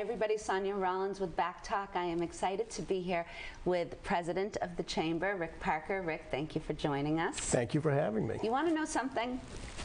Hi everybody, Sonia Rollins with BACC Talk. I am excited to be here with President of the Chamber, Rick Parker. Rick, thank you for joining us. Thank you for having me. You want to know something?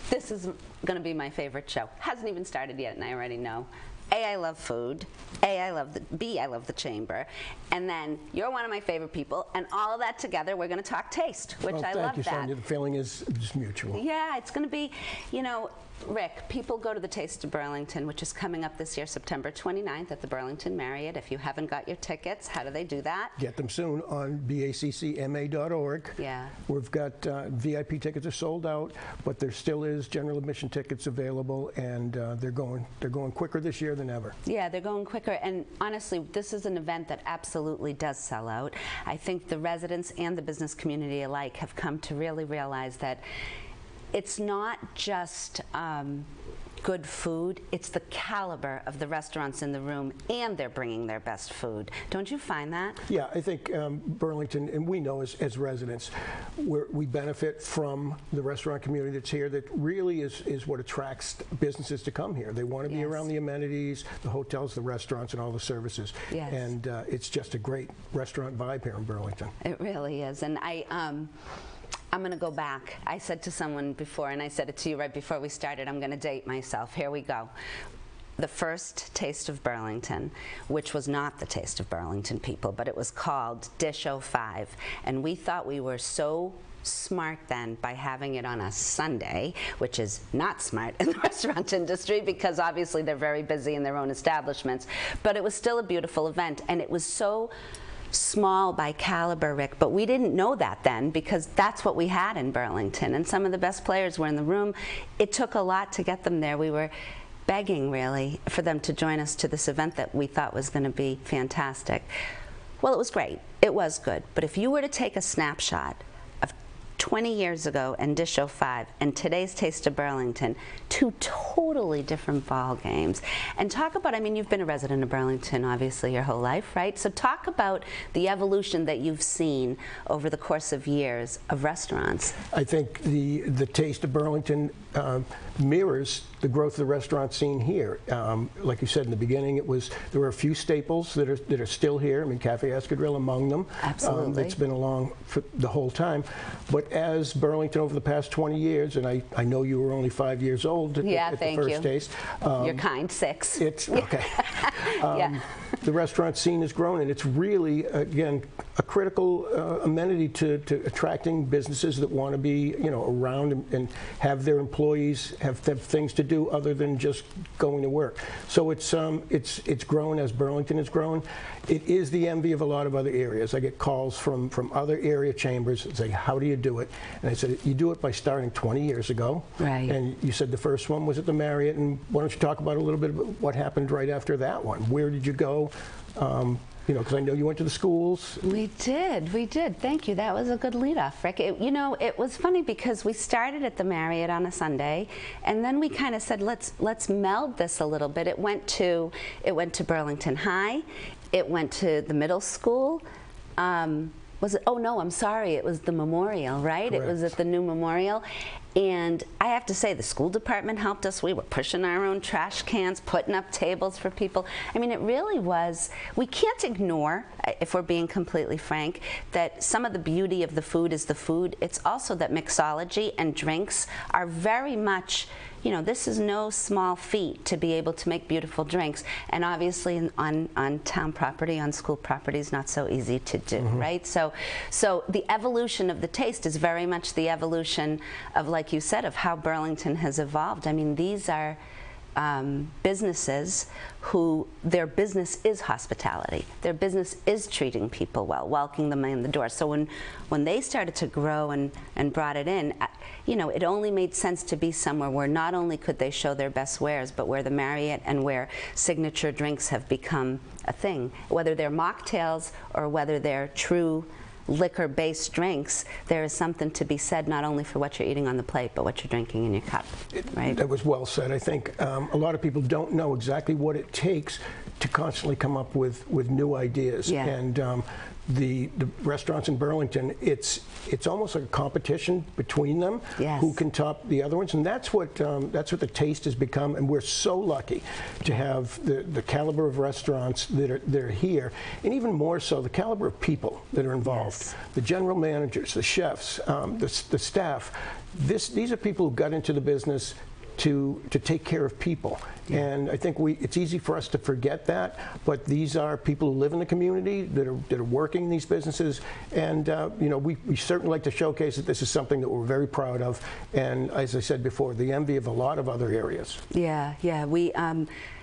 This is going to be my favorite show. Hasn't even started yet and I already know. A, I love food. B, I love the Chamber. And then you're one of my favorite people, and all of that together, we're going to talk taste, which I love that. Thank you, Sonia. The feeling is just mutual. Yeah, it's going to be, you know, Rick, people go to the Taste of Burlington, which is coming up this year, September 29th at the Burlington Marriott. If you haven't got your tickets, how do they do that? Get them soon on BACCMA.org. Yeah. We've got VIP tickets are sold out, but there still is general admission tickets available, and they're going quicker this year than ever. Yeah, they're going quicker, and honestly, this is an event that absolutely does sell out. I think the residents and the business community alike have come to really realize that it's not just good food, it's the caliber of the restaurants in the room, and they're bringing their best food. Don't you find that? Yeah, I think Burlington, and we know as residents, we benefit from the restaurant community that's here that really is what attracts businesses to come here. They want to be around the amenities, the hotels, the restaurants, and all the services. Yes. And it's just a great restaurant vibe here in Burlington. It really is. And I'm going to go back. I said to someone before, and I said it to you right before we started, I'm going to date myself. Here we go. The first Taste of Burlington, which was not the Taste of Burlington, people, but it was called Dish 05. And we thought we were so smart then by having it on a Sunday, which is not smart in the restaurant industry because obviously they're very busy in their own establishments. But it was still a beautiful event, and it was so small by caliber, Rick, but we didn't know that then because that's what we had in Burlington, and some of the best players were in the room. It took a lot to get them there. We were begging, really, for them to join us to this event that we thought was going to be fantastic. Well, it was great. It was good. But if you were to take a snapshot of 20 years ago and Dish 05 and today's Taste of Burlington, two totally different ball games. And talk about, I mean, you've been a resident of Burlington obviously your whole life, right? So talk about the evolution that you've seen over the course of years of restaurants. I think the Taste of Burlington mirrors the growth of the restaurant scene here. Like you said in the beginning, there were a few staples that are still here. I mean, Cafe Escadrille among them. Absolutely. It's been along for the whole time. But as Burlington over the past 20 years, and I know you were only 5 years old at the first taste. You're kind, 6. It's okay. The restaurant scene has grown, and it's really, again, a critical amenity to attracting businesses that want to be, you know, around and have their employees have things to do other than just going to work. So it's grown as Burlington has grown. It is the envy of a lot of other areas. I get calls from other area chambers that say, how do you do it? And I said, you do it by starting 20 years ago. Right. And you said the first one was at the Marriott, and why don't you talk about a little bit about what happened right after that one? Where did you go? You know, because I know you went to the schools. We did. Thank you. That was a good lead-off, Rick. You know, it was funny because we started at the Marriott on a Sunday, and then we kind of said, let's meld this a little bit. It went to Burlington High. It went to the middle school. Was it? Oh no, I'm sorry. It was the Memorial, right? Correct. It was at the new Memorial. And I have to say, the school department helped us. We were pushing our own trash cans, putting up tables for people. I mean, it really was, we can't ignore, if we're being completely frank, that some of the beauty of the food is the food. It's also that mixology and drinks are very much, you know, this is no small feat to be able to make beautiful drinks. And obviously on town property, on school property is not so easy to do, right? So the evolution of the taste is very much the evolution of, like you said, of how Burlington has evolved. I mean, these are businesses who their business is hospitality. Their business is treating people well, welcoming them in the door. So when they started to grow and brought it in, you know, it only made sense to be somewhere where not only could they show their best wares, but where the Marriott and where signature drinks have become a thing. Whether they're mocktails or whether they're true liquor-based drinks, there is something to be said not only for what you're eating on the plate, but what you're drinking in your cup, right? That was well said. I think a lot of people don't know exactly what it takes to constantly come up with new ideas. Yeah. And the restaurants in Burlington, it's almost like a competition between them. Yes. Who can top the other ones, and that's what the Taste has become. And we're so lucky to have the caliber of restaurants that are here, and even more so the caliber of people that are involved. Yes. The general managers, the chefs, the staff. These are people who got into the business to take care of people. Yeah. And I think it's easy for us to forget that, but these are people who live in the community that are working in these businesses, and you know, we certainly like to showcase that this is something that we're very proud of, and as I said before, the envy of a lot of other areas. Yeah, we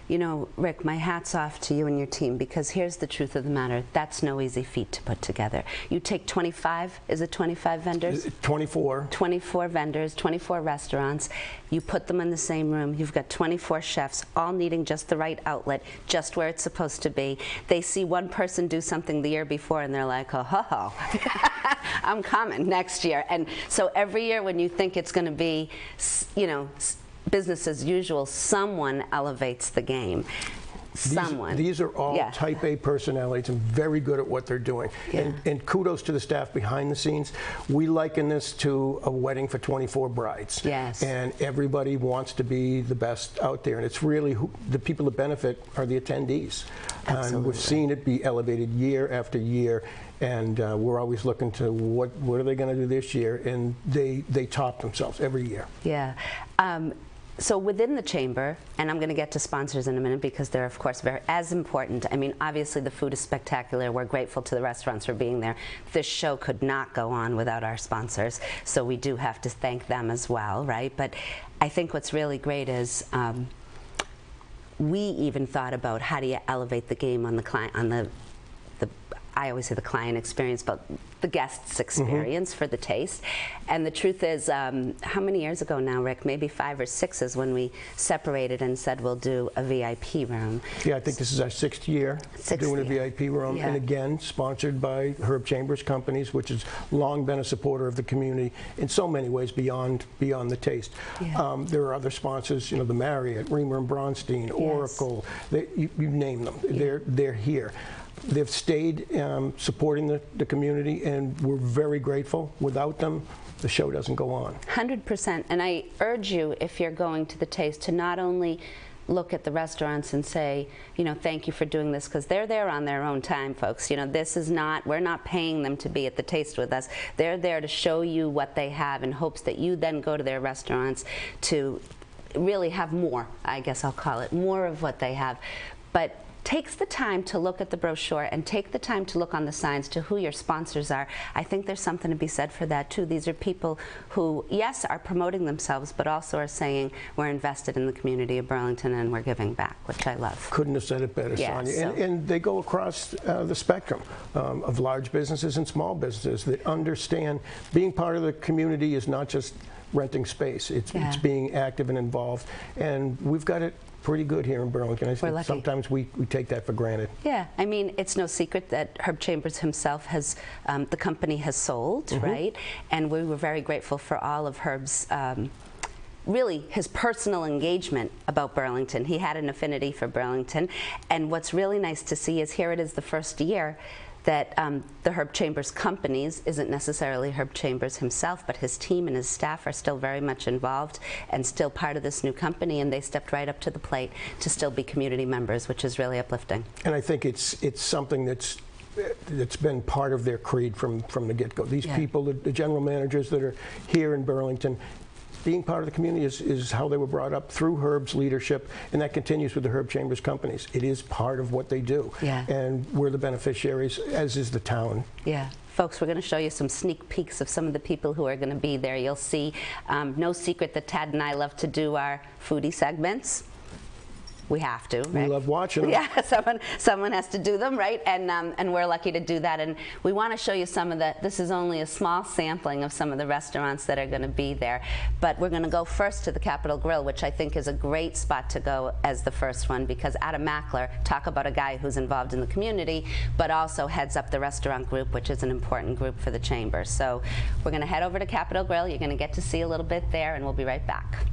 you know, Rick, my hat's off to you and your team, because here's the truth of the matter. That's no easy feat to put together. You take 25, is it 25 vendors? 24. 24 vendors, 24 restaurants. You put them in the same room. You've got 24 chefs, all needing just the right outlet, just where it's supposed to be. They see one person do something the year before, and they're like, oh, ho, ho. I'm coming next year. And so every year when you think it's going to be, you know, business as usual, someone elevates the game. Someone. These are all type A personalities and very good at what they're doing. Yeah. And kudos to the staff behind the scenes. We liken this to a wedding for 24 brides. Yes. And everybody wants to be the best out there. And it's really the people that benefit are the attendees. Absolutely. And we've seen it be elevated year after year. And we're always looking to what are they going to do this year? And they top themselves every year. Yeah. So within the chamber, and I'm going to get to sponsors in a minute because they're of course very as important. I mean, obviously the food is spectacular. We're grateful to the restaurants for being there. This show could not go on without our sponsors, so we do have to thank them as well, right? But I think what's really great is we even thought about how do you elevate the game on the client, on the I always say the client experience, but the guest's experience for the taste. And the truth is, how many years ago now, Rick? Maybe 5 or 6 is when we separated and said we'll do a VIP room. Yeah, I think this is our 6th year doing a VIP room. Yeah. And again, sponsored by Herb Chambers Companies, which has long been a supporter of the community in so many ways beyond the taste. Yeah. There are other sponsors, you know, the Marriott, Reamer and Bronstein, Oracle, you name them. Yeah. They're here. They've stayed supporting the community, and we're very grateful. Without them, the show doesn't go on. 100%. And I urge you, if you're going to the Taste, to not only look at the restaurants and say, you know, thank you for doing this, because they're there on their own time, folks. You know, this is not, we're not paying them to be at the Taste with us. They're there to show you what they have in hopes that you then go to their restaurants to really have more, I guess I'll call it, more of what they have. But takes the time to look at the brochure and take the time to look on the signs to who your sponsors are. I think there's something to be said for that too. These are people who, yes, are promoting themselves, but also are saying we're invested in the community of Burlington and we're giving back, which I love. Couldn't have said it better, Sonia. And they go across the spectrum of large businesses and small businesses that understand being part of the community is not just renting space. It's being active and involved. And we've got it pretty good here in Burlington. I think sometimes we take that for granted. Yeah, I mean, it's no secret that Herb Chambers himself has, the company has sold, right? And we were very grateful for all of Herb's, really his personal engagement about Burlington. He had an affinity for Burlington. And what's really nice to see is here it is the first year that the Herb Chambers companies isn't necessarily Herb Chambers himself, but his team and his staff are still very much involved and still part of this new company, and they stepped right up to the plate to still be community members, which is really uplifting. And I think it's something that's been part of their creed from the get-go. These people, the general managers that are here in Burlington, being part of the community is how they were brought up through Herb's leadership, and that continues with the Herb Chambers companies. It is part of what they do, and we're the beneficiaries, as is the town. Yeah. Folks, we're going to show you some sneak peeks of some of the people who are going to be there. You'll see, no secret that Tad and I love to do our foodie segments. We have to, right? We love watching them. Yeah, someone has to do them, right? And we're lucky to do that. And we want to show you some of the, this is only a small sampling of some of the restaurants that are going to be there. But we're going to go first to the Capitol Grill, which I think is a great spot to go as the first one, because Adam Mackler, talk about a guy who's involved in the community, but also heads up the restaurant group, which is an important group for the Chamber. So we're going to head over to Capitol Grill. You're going to get to see a little bit there, and we'll be right back.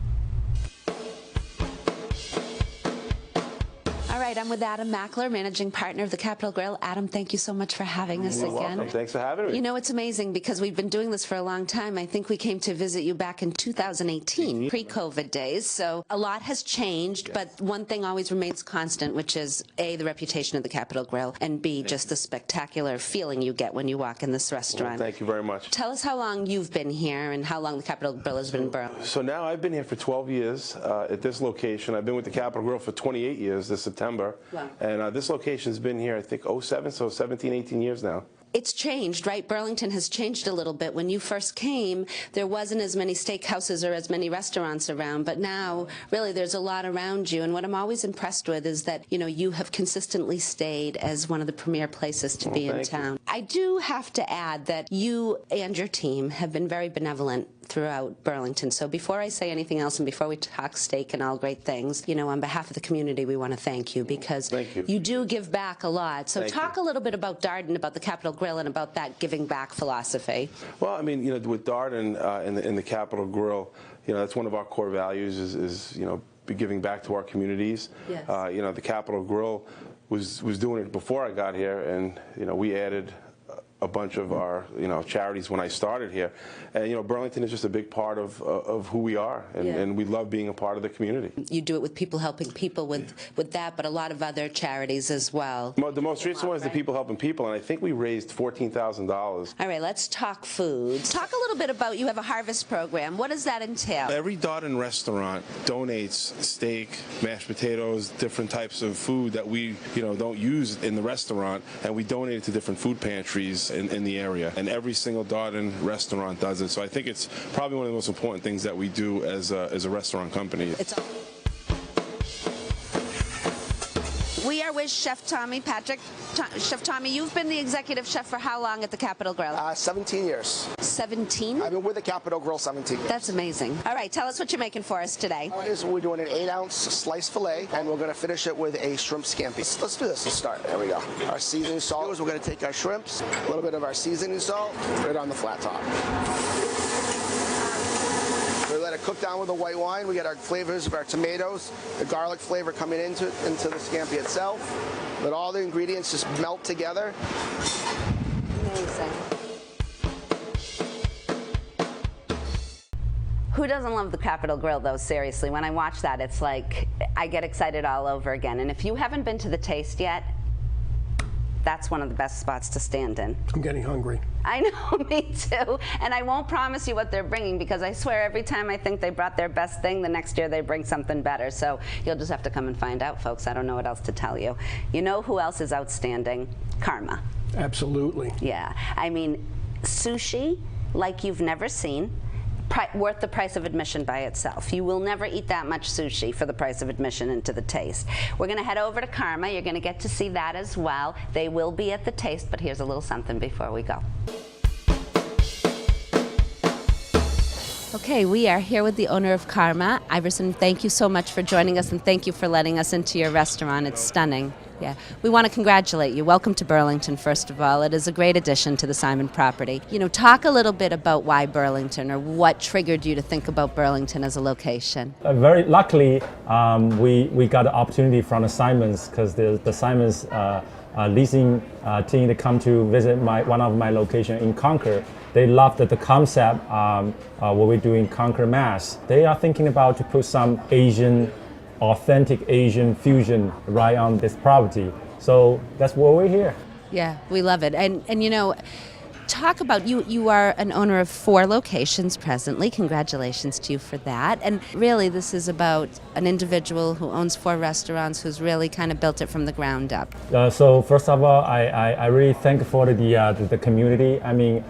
All All right, I'm with Adam Mackler, managing partner of the Capitol Grill. Adam, thank you so much for having us again. Welcome. Thanks for having me. You know, it's amazing because we've been doing this for a long time. I think we came to visit you back in 2018, pre-COVID days. So a lot has changed, but one thing always remains constant, which is A, the reputation of the Capitol Grill, and B, just the spectacular feeling you get when you walk in this restaurant. Well, thank you very much. Tell us how long you've been here and how long the Capitol Grill has been in Burlington. So now I've been here for 12 years at this location. I've been with the Capitol Grill for 28 years this September. Wow. And this location's been here, I think, 07, so 17, 18 years now. It's changed, right? Burlington has changed a little bit. When you first came, there wasn't as many steakhouses or as many restaurants around, but now, really, there's a lot around you. And what I'm always impressed with is that, you know, you have consistently stayed as one of the premier places to be in town. I do have to add that you and your team have been very benevolent throughout Burlington. So before I say anything else and before we talk steak and all great things, you know, on behalf of the community, we want to thank you because you do give back a lot. So talk a little bit about Darden, about the Capitol Grill, and about that giving back philosophy. Well, I mean, you know, with Darden in the Capitol Grill, you know, that's one of our core values is you know, be giving back to our communities. Yes. You know, the Capitol Grill was doing it before I got here, and, you know, we added a bunch of our, you know, charities when I started here. And, you know, Burlington is just a big part of who we are, and we love being a part of the community. You do it with people helping people with that, but a lot of other charities as well. The most recent one is the People Helping People, and I think we raised $14,000. All right, let's talk food. Talk a little bit about, you have a harvest program. What does that entail? Every Darden restaurant donates steak, mashed potatoes, different types of food that we, you know, don't use in the restaurant, and we donate it to different food pantries in the area, and every single Darden restaurant does it. So I think it's probably one of the most important things that we do as a restaurant company. We are with Chef Tommy Patrick. Chef Tommy, you've been the executive chef for how long at the Capitol Grill? 17 years. 17? I've been with the Capitol Grill 17 years. That's amazing. All right, tell us what you're making for us today. We're doing an 8-ounce sliced filet, and we're going to finish it with a shrimp scampi. Let's do this. Let's start. There we go. Our seasoning salt is we're going to take our shrimps, a little bit of our seasoning salt, right on the flat top. We let it cook down with the white wine. We get our flavors of our tomatoes, the garlic flavor coming into the scampi itself. Let all the ingredients just melt together. Amazing. Who doesn't love the Capitol Grill, though, seriously? When I watch that, it's like I get excited all over again. And if you haven't been to the Taste yet, that's one of the best spots to stand in. I'm getting hungry. I know, me too. And I won't promise you what they're bringing because I swear every time I think they brought their best thing, the next year they bring something better. So you'll just have to come and find out, folks. I don't know what else to tell you. You know who else is outstanding? Karma. Absolutely. Yeah. I mean, sushi like you've never seen. Worth the price of admission by itself. You will never eat that much sushi for the price of admission into the Taste. We're going to head over to Karma. You're going to get to see that as well. They will be at the Taste, but here's a little something before we go. Okay, we are here with the owner of Karma. Iverson, thank you so much for joining us, and thank you for letting us into your restaurant. It's stunning. Yeah, we want to congratulate you. Welcome to Burlington, first of all. It is a great addition to the Simon property. You know, talk a little bit about why Burlington, or what triggered you to think about Burlington as a location. Very luckily, we got the opportunity from the Simons, because the Simons leasing team to come to visit one of my locations in Concord. They loved the concept what we're doing in Concord, Mass. They are thinking about to put some authentic Asian fusion right on this property. So that's why we're here. Yeah, we love it. And you know, talk about, you are an owner of 4 locations presently. Congratulations to you for that. And really, this is about an individual who owns 4 restaurants who's really kind of built it from the ground up. So first of all, I really thank for the community. I mean,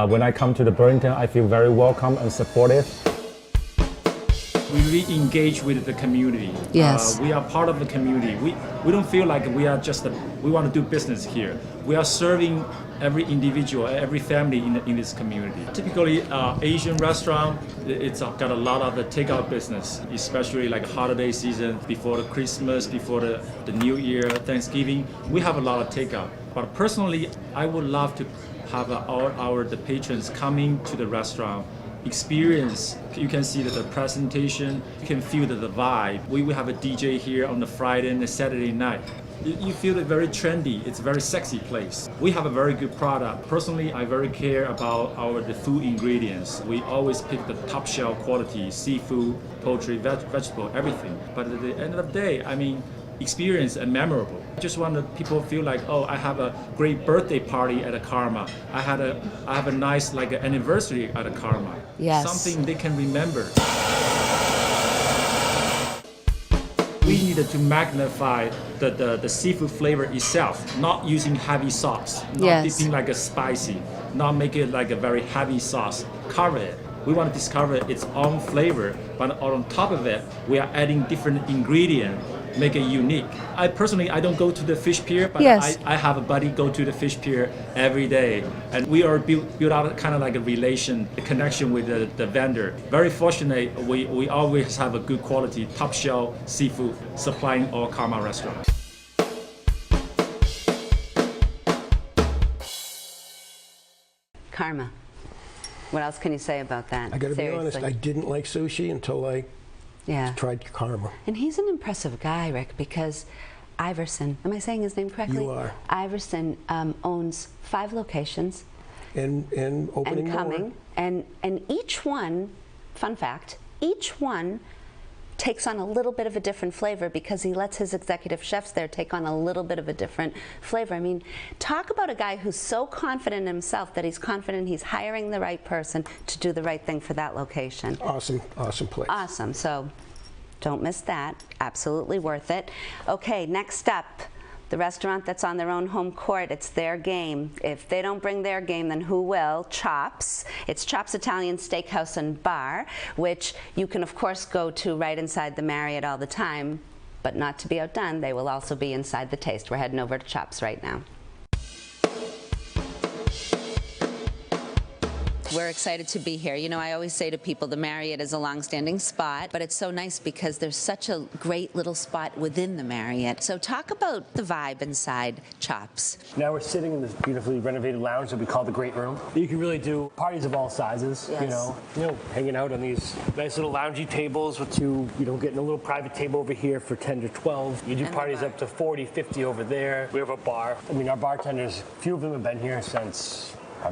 when I come to the Burlington, I feel very welcome and supportive. We really engage with the community. Yes. We are part of the community. We don't feel like we are just we want to do business here. We are serving every individual, every family in this community. Typically, Asian restaurant, it's got a lot of the takeout business, especially like holiday season, before the Christmas, before the New Year, Thanksgiving. We have a lot of takeout. But personally, I would love to have the patrons coming to the restaurant experience. You can see that the presentation, you can feel the vibe. We will have a DJ here on the Friday and the Saturday night. You feel it very trendy. It's a very sexy place. We have a very good product. Personally, I very care about the food ingredients. We always pick the top shelf quality, seafood, poultry, vegetable, everything. But at the end of the day, I mean, experience and memorable. I just want people to feel like, oh, I have a great birthday party at a Karma. I have a nice like anniversary at a Karma. Yes. Something they can remember. We needed to magnify the seafood flavor itself, not using heavy sauce, not dipping like a spicy, not make it like a very heavy sauce. Cover it. We want to discover its own flavor, but on top of it, we are adding different ingredients, make it unique. I personally, I don't go to the fish pier, but I have a buddy go to the fish pier every day, and we are build out kind of like a connection with the vendor. Very fortunate, we always have a good quality, top shelf seafood supplying all Karma restaurants. Karma. What else can you say about that? I got to be honest, I didn't like sushi until I tried Karma. And he's an impressive guy, Rick, because Iverson, am I saying his name correctly? You are. Iverson owns 5 locations. And opening and coming. more. And each one, fun fact, each one takes on a little bit of a different flavor because he lets his executive chefs there take on a little bit of a different flavor. I mean, talk about a guy who's so confident in himself that he's confident he's hiring the right person to do the right thing for that location. Awesome place. Awesome. So don't miss that. Absolutely worth it. Okay, next up. The restaurant that's on their own home court, it's their game. If they don't bring their game, then who will? Chops. It's Chops Italian Steakhouse and Bar, which you can, of course, go to right inside the Marriott all the time, but not to be outdone, they will also be inside the Taste. We're heading over to Chops right now. We're excited to be here. You know, I always say to people the Marriott is a long-standing spot, but it's so nice because there's such a great little spot within the Marriott. So talk about the vibe inside Chops. Now we're sitting in this beautifully renovated lounge that we call the Great Room. You can really do parties of all sizes, you know, hanging out on these nice little loungy tables with getting a little private table over here for 10 to 12. You do parties up to 40, 50 over there. We have a bar. I mean, our bartenders, a few of them have been here since, I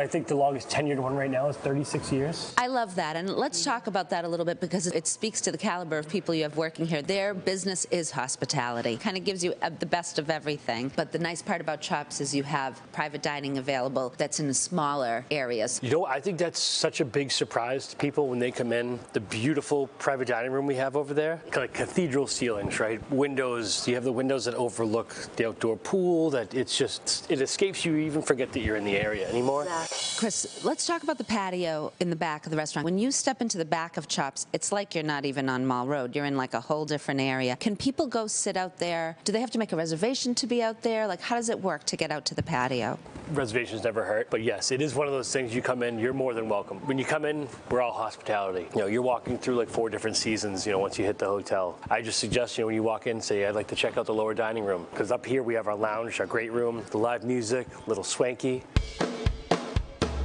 think the longest tenured one right now is 36 years. I love that, and let's talk about that a little bit because it speaks to the caliber of people you have working here. Their business is hospitality. Kind of gives you the best of everything, but the nice part about Chops is you have private dining available that's in the smaller areas. You know, I think that's such a big surprise to people when they come in. The beautiful private dining room we have over there, like cathedral ceilings, right? Windows, you have the windows that overlook the outdoor pool, that it escapes you even forget that you're in the area anymore. Chris, let's talk about the patio in the back of the restaurant. When you step into the back of Chops, it's like you're not even on Mall Road. You're in like a whole different area. Can people go sit out there? Do they have to make a reservation to be out there? Like, how does it work to get out to the patio? Reservations never hurt, but yes, it is one of those things. You come in, you're more than welcome. When you come in, we're all hospitality. You know, you're walking through like 4 different seasons, you know, once you hit the hotel. I just suggest, you know, when you walk in, say, I'd like to check out the lower dining room, because up here we have our lounge, our great room, the live music, a little swanky.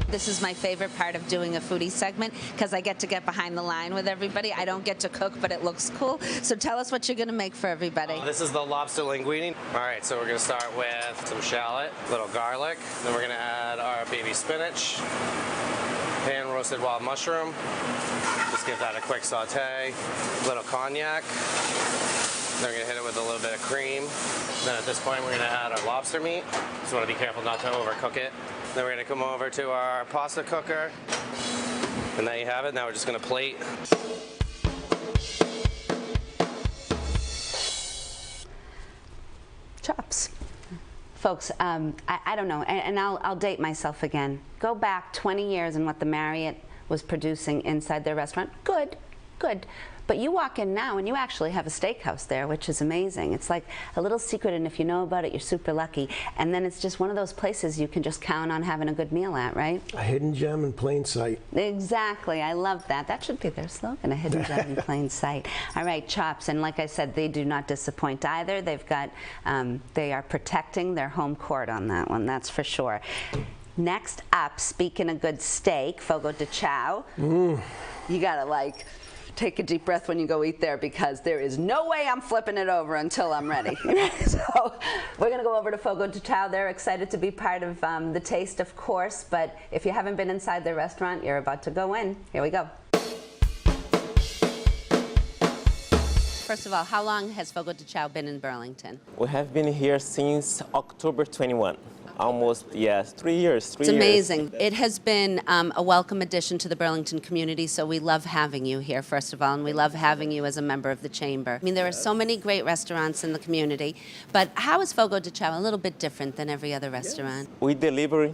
This is my favorite part of doing a foodie segment because I get to get behind the line with everybody. I don't get to cook, but it looks cool. So tell us what you're going to make for everybody. This is the lobster linguine. All right, so we're going to start with some shallot, a little garlic. Then we're going to add our baby spinach, pan roasted wild mushroom. Just give that a quick saute. A little cognac. Then we're going to hit it with a little bit of cream. Then at this point, we're going to add our lobster meat. Just want to be careful not to overcook it. Then we're going to come over to our pasta cooker. And there you have it. Now we're just going to plate. Chops. Folks, I don't know, and I'll date myself again. Go back 20 years and what the Marriott was producing inside their restaurant. Good. But you walk in now and you actually have a steakhouse there, which is amazing. It's like a little secret, and if you know about it, you're super lucky. And then it's just one of those places you can just count on having a good meal at, right? A hidden gem in plain sight. Exactly. I love that. That should be their slogan, a hidden gem in plain sight. All right, Chops. And like I said, they do not disappoint either. They've got, they are protecting their home court on that one, that's for sure. Next up, speaking of good steak, fogo de chao. You gotta like take a deep breath when you go eat there, because there is no way I'm flipping it over until I'm ready. So we're gonna go over to fogo de chao. They're excited to be part of the taste, of course, but if you haven't been inside their restaurant, you're about to go in. Here we go. First of all, how long has fogo de chao been in Burlington? We have been here since October 21. Almost, yes, 3 years. It's amazing. It has been a welcome addition to the Burlington community, so we love having you here, first of all, and we love having you as a member of the Chamber. I mean, there are so many great restaurants in the community, but how is fogo de chao a little bit different than every other restaurant? We deliver,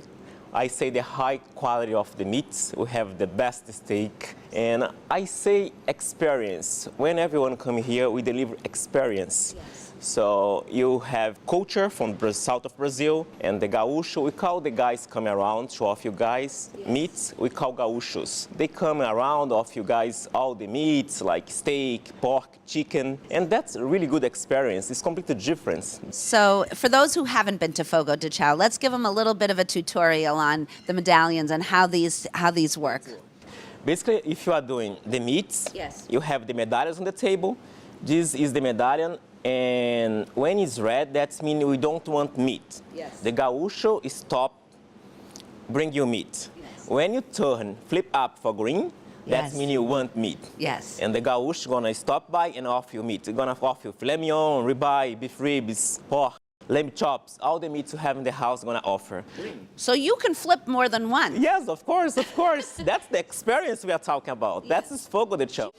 I say, the high quality of the meats. We have the best steak, and I say experience. When everyone comes here, we deliver experience. Yes. So you have culture from the south of Brazil, and the gaúcho, we call the guys come around, show off you guys. Yes. Meats, we call gaúchos. They come around, off you guys all the meats, like steak, pork, chicken, and that's a really good experience. It's completely different. So for those who haven't been to fogo de chao, let's give them a little bit of a tutorial on the medallions and how these work. Basically, if you are doing the meats, yes, you have the medallions on the table. This is the medallion. And when it's red, that means we don't want meat. Yes. The gaúcho stop, bring you meat. Yes. When you turn, flip up for green, yes, that means you want meat. Yes. And the gaúcho gonna stop by and offer you meat. They're gonna offer you filet mignon, ribeye, beef ribs, pork, lamb chops, all the meats you have in the house gonna offer. So you can flip more than one. Yes, of course, of course. That's the experience we are talking about. Yes. That's fogo de chao.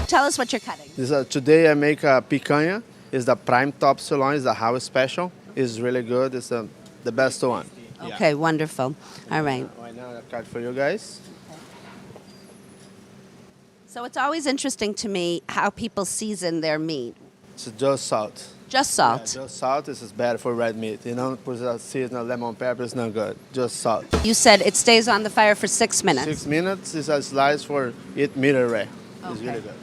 Tell us what you're cutting. Today I make a picanha. It's the prime top sirloin. It's the house special. It's really good. It's the best one. Okay, wonderful. All right. Right now I cut for you guys. So it's always interesting to me how people season their meat. It's just salt. Just salt? Yeah, just salt. This is bad for red meat. You know, put a seasonal lemon pepper. It's not good. Just salt. You said it stays on the fire for 6 minutes. 6 minutes is a slice for it medium rare. Okay. It's really good.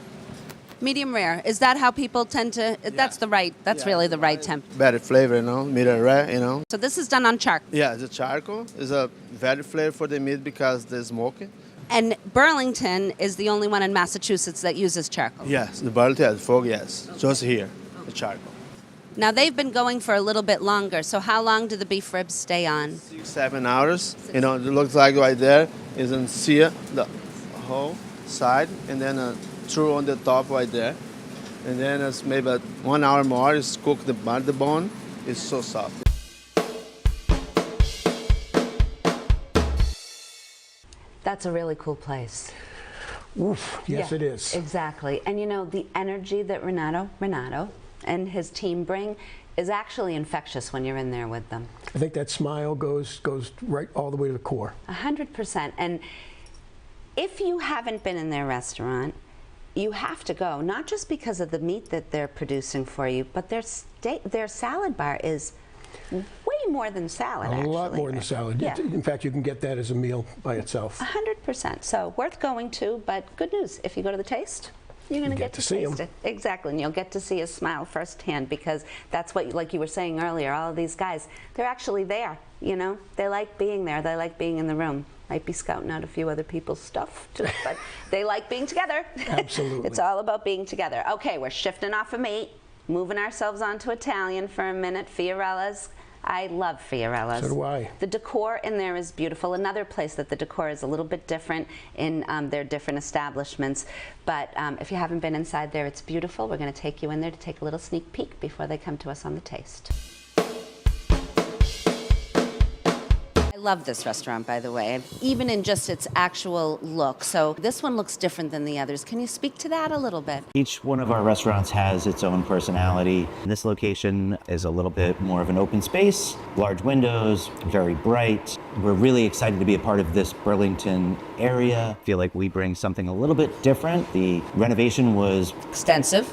Medium rare. Is that how people tend to? Yeah. That's really the right temp. Better flavor, you know, medium rare, you know. So this is done on charcoal. Yeah, the charcoal is a very flavor for the meat because the smoking. And Burlington is the only one in Massachusetts that uses charcoal. Yes, the Burlington has fog. Yes, okay. Just here, the charcoal. Now they've been going for a little bit longer. So how long do the beef ribs stay on? 6-7 hours. You know, it looks like right there is in sear the whole side, and then through on the top right there, and then it's maybe 1 hour more. It's cooked the bone. It's so soft. That's a really cool place. Oof, yes, yeah, it is. Exactly. And you know, the energy that Renato and his team bring is actually infectious when you're in there with them. I think that smile goes right all the way to the core. 100%. And if you haven't been in their restaurant, you have to go, not just because of the meat that they're producing for you, but their salad bar is way more than salad, actually. A lot more than salad. Yeah. In fact, you can get that as a meal by itself. 100%. So worth going to, but good news, if you go to the Taste, you're going to get to taste it. Exactly, and you'll get to see his smile firsthand, because that's what, like you were saying earlier, all of these guys, they're actually there, you know? They like being there. They like being in the room. Might be scouting out a few other people's stuff too, but they like being together. Absolutely. It's all about being together. Okay, we're shifting off of meat, moving ourselves on to Italian for a minute. Fiorella's. I love Fiorella's. So do I. The decor in there is beautiful. Another place that the decor is a little bit different in their different establishments. But if you haven't been inside there, it's beautiful. We're going to take you in there to take a little sneak peek before they come to us on the Taste. I love this restaurant, by the way, even in just its actual look. So this one looks different than the others. Can you speak to that a little bit? Each one of our restaurants has its own personality. This location is a little bit more of an open space, large windows, very bright. We're really excited to be a part of this Burlington area. I feel like we bring something a little bit different. The renovation was extensive.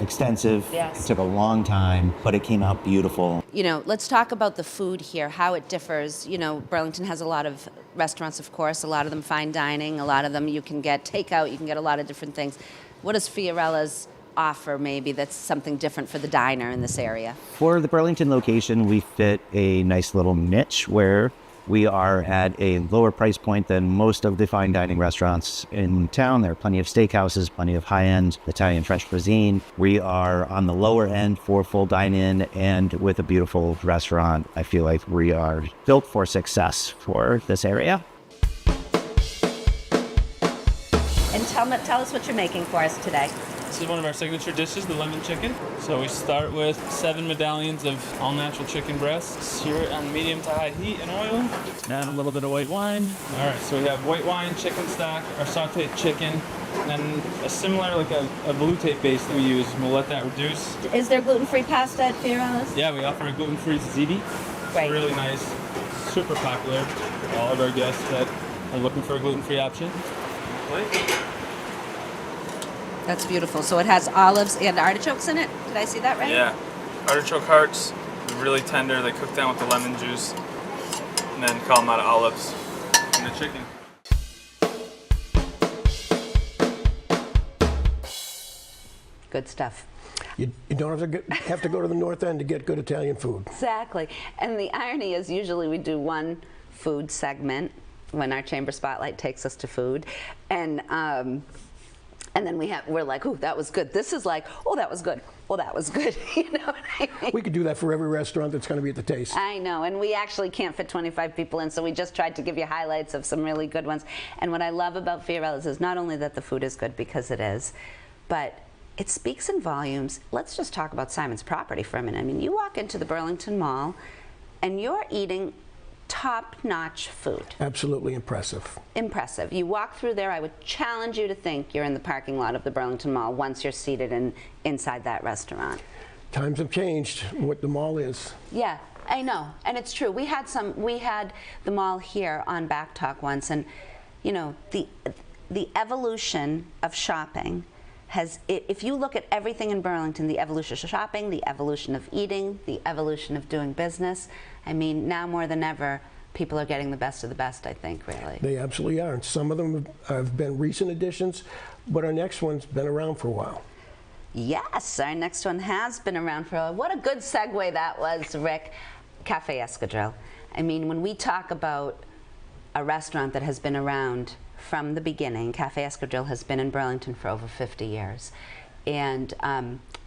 Yes. It took a long time, but it came out beautiful. You know, let's talk about the food here, how it differs. You know, Burlington has a lot of restaurants, of course, a lot of them fine dining, a lot of them you can get takeout, you can get a lot of different things. What does Fiorella's offer maybe that's something different for the diner in this area? For the Burlington location, we fit a nice little niche where we are at a lower price point than most of the fine dining restaurants in town. There are plenty of steakhouses, plenty of high-end Italian French cuisine. We are on the lower end for full dine-in, and with a beautiful restaurant, I feel like we are built for success for this area. And tell us what you're making for us today. This is one of our signature dishes, the lemon chicken. So we start with 7 medallions of all-natural chicken breasts. Sear it on medium to high heat in oil. Add a little bit of white wine. All right, so we have white wine, chicken stock, our sauteed chicken, and a similar, like a velouté base that we use. We'll let that reduce. Is there gluten-free pasta at Fiorella's? Yeah, we offer a gluten-free ziti. Great. Really nice, super popular for all of our guests that are looking for a gluten-free option. That's beautiful. So it has olives and artichokes in it? Did I see that right? Yeah. Artichoke hearts, really tender. They cook down with the lemon juice, and then call them out of olives. And the chicken. Good stuff. You don't have to go to the North End to get good Italian food. Exactly. And the irony is usually we do one food segment when our Chamber Spotlight takes us to food. And then we're like, oh, that was good. This is like, oh, that was good. Oh, that was good. You know what I mean? We could do that for every restaurant that's going to be at the Taste. I know, and we actually can't fit 25 people in, so we just tried to give you highlights of some really good ones. And what I love about Fiorella's is not only that the food is good, because it is, but it speaks in volumes. Let's just talk about Simon's property for a minute. I mean, you walk into the Burlington Mall, and you're eating top-notch food. Absolutely impressive. Impressive. You walk through there, I would challenge you to think you're in the parking lot of the Burlington Mall once you're seated inside that restaurant. Times have changed what the mall is. Yeah, I know, and it's true. We had the mall here on Back Talk once, and you know, the evolution of shopping has, if you look at everything in Burlington, the evolution of shopping, the evolution of eating, the evolution of doing business, I mean, now more than ever, people are getting the best of the best, I think, really. They absolutely are. And some of them have been recent additions, but our next one's been around for a while. Yes, our next one has been around for a while. What a good segue that was, Rick. Cafe Escadrille. I mean, when we talk about a restaurant that has been around from the beginning, Cafe Escadrille has been in Burlington for over 50 years. And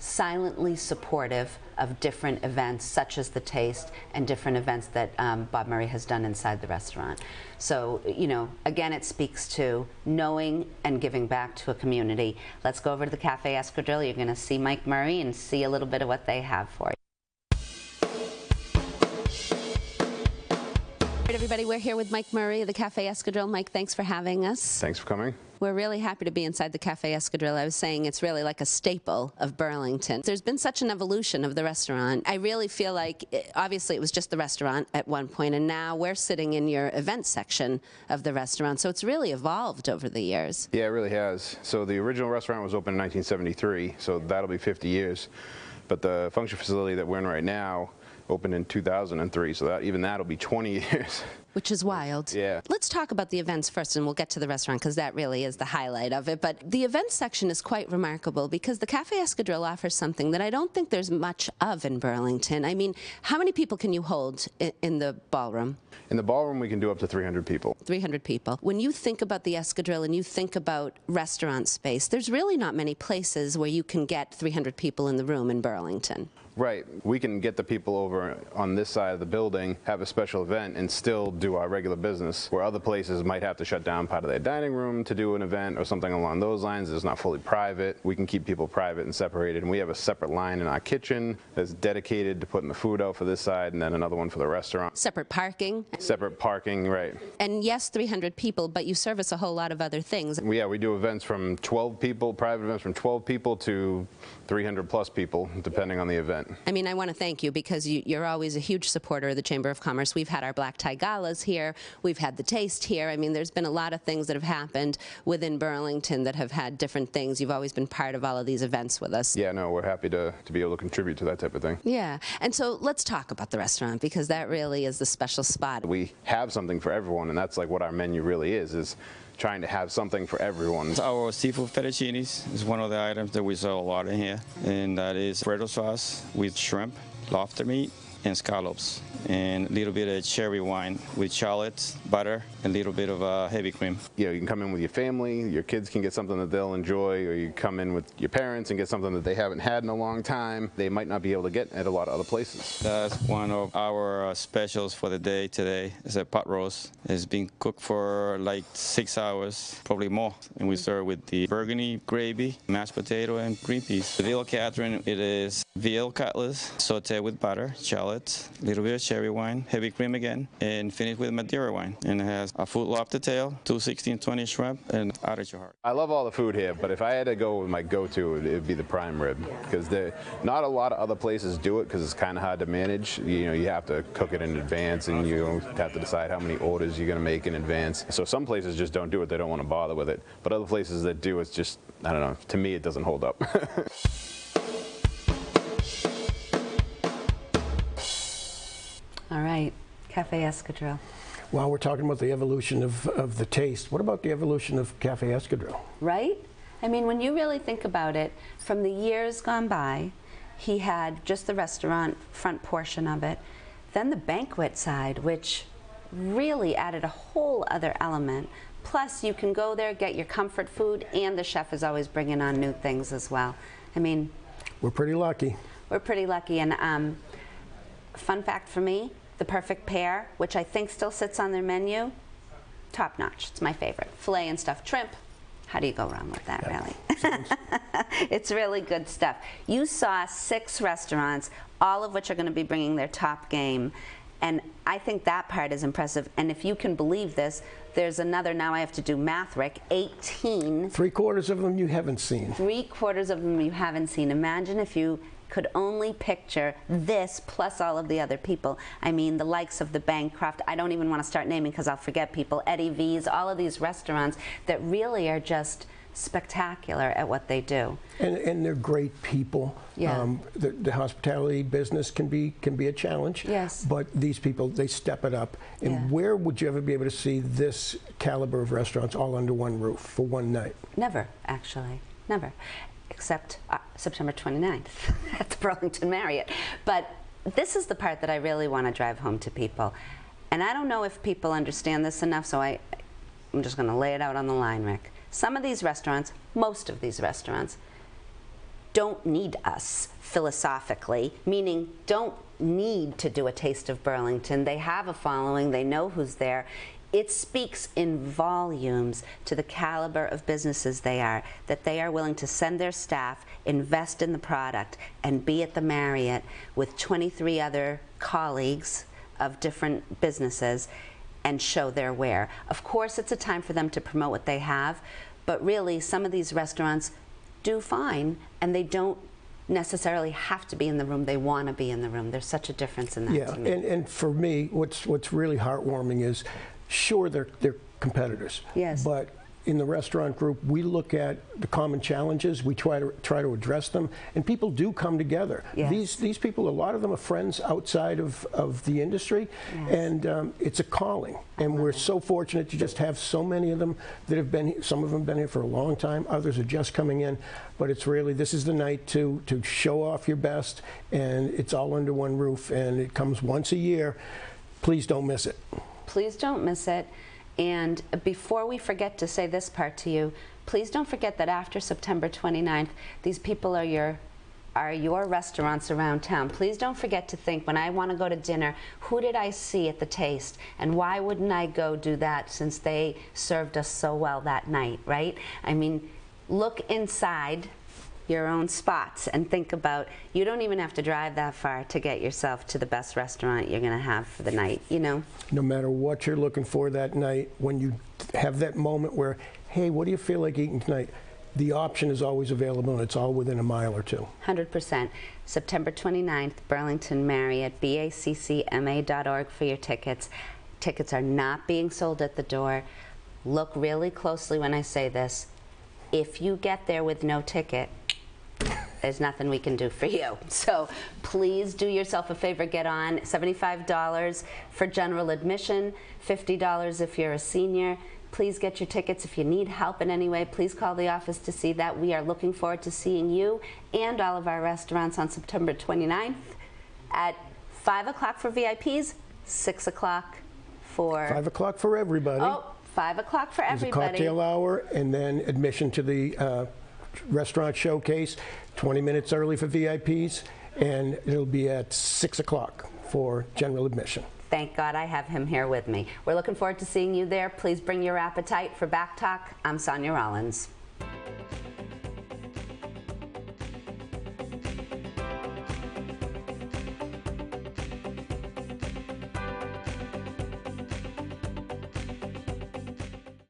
silently supportive of different events such as the Taste and different events that Bob Murray has done inside the restaurant. So, you know, again, it speaks to knowing and giving back to a community. Let's go over to the Cafe Escadrille. You're going to see Mike Murray and see a little bit of what they have for you. All right, everybody, we're here with Mike Murray of the Cafe Escadrille. Mike, thanks for having us. Thanks for coming. We're really happy to be inside the Cafe Escadrille. I was saying it's really like a staple of Burlington. There's been such an evolution of the restaurant. I really feel like, obviously it was just the restaurant at one point, and now we're sitting in your event section of the restaurant. So it's really evolved over the years. Yeah, it really has. So the original restaurant was opened in 1973, so that'll be 50 years. But the function facility that we're in right now opened in 2003, so even that'll be 20 years. Which is wild. Yeah. Let's talk about the events first, and we'll get to the restaurant, because that really is the highlight of it. But the events section is quite remarkable, because the Cafe Escadrille offers something that I don't think there's much of in Burlington. I mean, how many people can you hold in the ballroom? In the ballroom, we can do up to 300 people. 300 people. When you think about the Escadrille and you think about restaurant space, there's really not many places where you can get 300 people in the room in Burlington. Right. We can get the people over on this side of the building, have a special event, and still do our regular business, where other places might have to shut down part of their dining room to do an event or something along those lines. It's not fully private. We can keep people private and separated, and we have a separate line in our kitchen that's dedicated to putting the food out for this side, and then another one for the restaurant. Separate parking. Separate parking, right. And yes, 300 people, but you service a whole lot of other things. Yeah, we do events from 12 people, private events from 12 people to 300 plus people, depending on the event. I mean, I want to thank you, because you're always a huge supporter of the Chamber of Commerce. We've had our black tie galas here. We've had the Taste here. I mean, there's been a lot of things that have happened within Burlington that have had different things. You've always been part of all of these events with us. Yeah, no, we're happy to be able to contribute to that type of thing. Yeah, and so let's talk about the restaurant, because that really is the special spot. We have something for everyone, and that's like what our menu really is trying to have something for everyone. Our seafood fettuccinis is one of the items that we sell a lot in here, and that is Alfredo sauce with shrimp, lobster meat, and scallops, and a little bit of cherry wine with shallots, butter, and a little bit of heavy cream. You know, you can come in with your family, your kids can get something that they'll enjoy, or you come in with your parents and get something that they haven't had in a long time. They might not be able to get at a lot of other places. That's one of our specials for the day today. It's a pot roast. It's been cooked for like 6 hours, probably more, and we serve with the burgundy gravy, mashed potato, and green peas. The veal Catherine, it is veal cutlets sauteed with butter, shallots, a little bit of cherry wine, heavy cream again, and finished with Madeira wine. And it has a foot lobster tail, 2 16-20 shrimp, and artichoke heart. I love all the food here, but if I had to go with my go-to, it would be the prime rib, because not a lot of other places do it because it's kind of hard to manage. You know, you have to cook it in advance, and you have to decide how many orders you're going to make in advance. So some places just don't do it; they don't want to bother with it. But other places that do, it's just, I don't know. To me, it doesn't hold up. All right, Cafe Escadrille. While we're talking about the evolution of the taste, what about the evolution of Cafe Escadrille? Right? I mean, when you really think about it, from the years gone by, he had just the restaurant front portion of it, then the banquet side, which really added a whole other element. Plus, you can go there, get your comfort food, and the chef is always bringing on new things as well. I mean, we're pretty lucky. We're pretty lucky, and fun fact for me, the perfect pair, which I think still sits on their menu, top notch. It's my favorite. Filet and stuffed shrimp. How do you go wrong with that, really? It's really good stuff. You saw 6 restaurants, all of which are going to be bringing their top game. And I think that part is impressive. And if you can believe this, there's another, now I have to do math, Rick, 18. 3/4 of them you haven't seen. 3/4 of them you haven't seen. Imagine if you could only picture this plus all of the other people. I mean, the likes of the Bancroft, I don't even want to start naming because I'll forget people, Eddie V's, all of these restaurants that really are just spectacular at what they do. And they're great people. Yeah. The hospitality business can be a challenge. Yes. But these people, they step it up. And Yeah. where would you ever be able to see this caliber of restaurants all under one roof for one night? Never, actually. Never. Except September 29th at the Burlington Marriott. But this is the part that I really want to drive home to people. And I don't know if people understand this enough, so I'm just going to lay it out on the line, Rick. Some of these restaurants, most of these restaurants, don't need us philosophically, meaning don't need to do a Taste of Burlington. They have a following, they know who's there. It speaks in volumes to the caliber of businesses they are, that they are willing to send their staff, invest in the product, and be at the Marriott with 23 other colleagues of different businesses and show their wares. Of course, it's a time for them to promote what they have, but really, some of these restaurants do fine, and they don't necessarily have to be in the room. They want to be in the room. There's such a difference in that. Yeah, to me. and for me, what's really heartwarming is, sure, they're competitors. Yes. But in the restaurant group, we look at the common challenges, we try to address them, and people do come together. Yes. These people, a lot of them are friends outside of the industry, Yes. and it's a calling. And we're so fortunate to just have so many of them that have been, some of them been here for a long time, others are just coming in, but it's really, this is the night to show off your best, and it's all under one roof, and it comes once a year. Please don't miss it. Please don't miss it. And before we forget to say this part to you, please don't forget that after September 29th, these people are your restaurants around town. Please don't forget to think, when I want to go to dinner, who did I see at the Taste? And why wouldn't I go do that since they served us so well that night, right? I mean, look inside your own spots and think about, you don't even have to drive that far to get yourself to the best restaurant you're going to have for the night, you know? No matter what you're looking for that night, when you have that moment where, hey, what do you feel like eating tonight? The option is always available, and it's all within a mile or two. 100%. September 29th, Burlington Marriott, BACCMA.org for your tickets. Tickets are not being sold at the door. Look really closely when I say this. If you get there with no ticket, there's nothing we can do for you. So please do yourself a favor, get on. $75 for general admission, $50 if you're a senior. Please get your tickets. If you need help in any way, please call the office to see that. We are looking forward to seeing you and all of our restaurants on September 29th at 5 o'clock for VIPs, 6 o'clock for... 5 o'clock for everybody. Oh, 5 o'clock for There's everybody. a cocktail hour, and then admission to the restaurant showcase, 20 minutes early for VIPs, and it'll be at 6 o'clock for general admission. Thank God I have him here with me. We're looking forward to seeing you there. Please bring your appetite. For BACC Talk, I'm Sonia Rollins.